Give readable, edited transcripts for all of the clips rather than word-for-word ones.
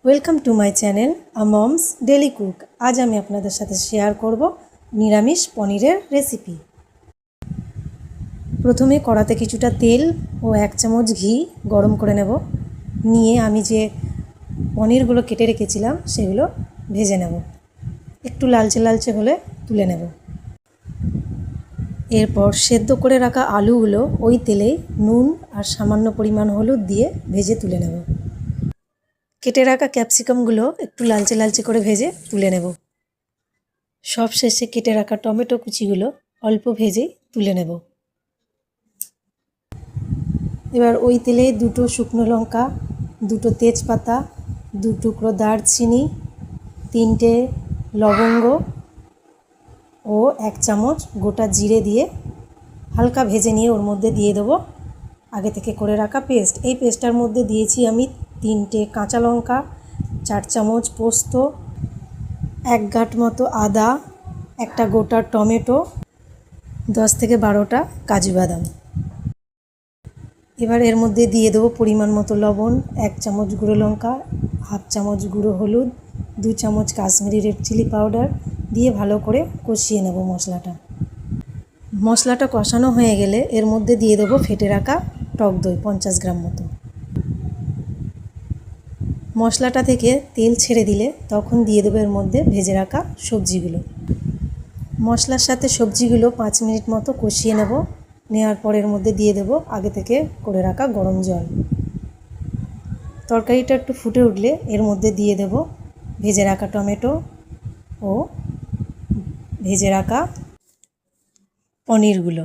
Welcome to my channel a moms daily cook. আজ আমি আপনাদের সাথে শেয়ার করব নিরামিষ পনিরের রেসিপি। প্রথমে কড়াতে কিছুটা তেল ও 1 চামচ ঘি গরম করে নেব। নিয়ে আমি যে পনিরগুলো কেটে রেখেছিলাম সেগুলো ভেজে নেব। একটু লালচে লালচে হলে তুলে নেব। এরপর সেদ্ধ করে রাখা আলুগুলো ওই তেলেই নুন আর সামান্য পরিমাণ হলুদ দিয়ে ভেজে তুলে নেব। কেটে রাখা ক্যাপসিকামগুলো একটু লালচে লালচে করে ভেজে তুলে নেব। সব শেষে কেটে রাখা টমেটো কুচিগুলো অল্প ভেজে তুলে নেব। এবার ওই তেলে 2টো শুকনো লঙ্কা, 2টো তেজপাতা, 2 টুকরো দারচিনি, 3টে লবঙ্গ ও 1 চামচ গোটা জিরে দিয়ে হালকা ভেজে নিয়ে ওর মধ্যে দিয়ে দেবো আগে থেকে করে রাখা পেস্ট। এই পেস্টটার মধ্যে দিয়েছি আমি 3টে কাঁচা লঙ্কা, 4 চামচ পোস্ত, 1 গাঁট মতো আদা, একটা গোটা টমেটো, 10 থেকে 12টা কাজু বাদাম। এবার এর মধ্যে দিয়ে দেবো পরিমাণ মতো লবণ, 1 চামচ গুঁড়ো লঙ্কা, হাফ চামচ গুঁড়ো হলুদ, 2 চামচ কাশ্মীরি রেড চিলি পাউডার দিয়ে ভালো করে কষিয়ে নেব মশলাটা। মশলাটা কষানো হয়ে গেলে এর মধ্যে দিয়ে দেবো ফেটে রাখা টক দই 50 গ্রাম মতো। মশলাটা থেকে তেল ছেড়ে দিলে তখন দিয়ে দেবো এর মধ্যে ভেজে রাখা সবজিগুলো। মশলার সাথে সবজিগুলো 5 মিনিট মতো কষিয়ে নেব। নেওয়ার পর এর মধ্যে দিয়ে দেবো আগে থেকে করে রাখা গরম জল। তরকারিটা একটু ফুটে উঠলে এর মধ্যে দিয়ে দেব ভেজে রাখা টমেটো ও ভেজে রাখা পনিরগুলো।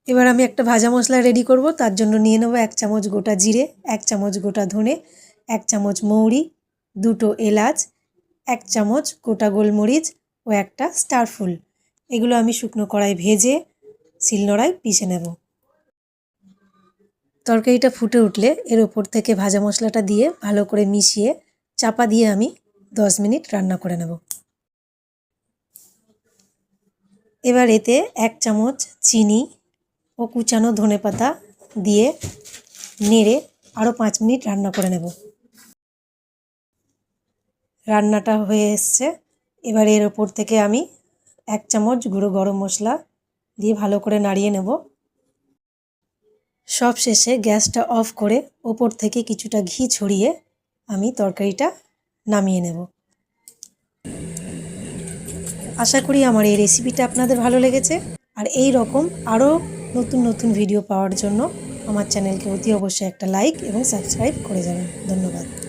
এবার আমি একটা ভাজা মশলা রেডি করব। তার জন্য নিয়ে নেব 1 চামচ গোটা জিরে, 1 চামচ গোটা ধনে, 1 চামচ মৌরি, 2টো এলাচ, 1 চামচ গোটা গোলমরিচ ও একটা স্টার ফুল। এগুলো আমি শুকনো কড়াই ভেজে শিলনোড়ায় পিষে নেব। তরকারিটা ফুটে উঠলে এর ওপর থেকে ভাজা মশলাটা দিয়ে ভালো করে মিশিয়ে চাপা দিয়ে আমি 10 মিনিট রান্না করে নেব। এবার এতে 1 চামচ চিনি ও কুচানো ধনেপাতা দিয়ে নেড়ে আরও 5 মিনিট রান্না করে নেব। রান্নাটা হয়ে এসছে। এবার এর ওপর থেকে আমি 1 চামচ গুঁড়ো গরম মশলা দিয়ে ভালো করে নাড়িয়ে নেব। সব শেষে গ্যাসটা অফ করে ওপর থেকে কিছুটা ঘি ছড়িয়ে আমি তরকারিটা নামিয়ে নেব। আশা করি আমার এই রেসিপিটা আপনাদের ভালো লেগেছে। আর এই রকম আরও নতুন নতুন ভিডিও পাওয়ার জন্য আমার চ্যানেলকে অতি অবশ্যই একটা লাইক এবং সাবস্ক্রাইব করে যাবেন। ধন্যবাদ।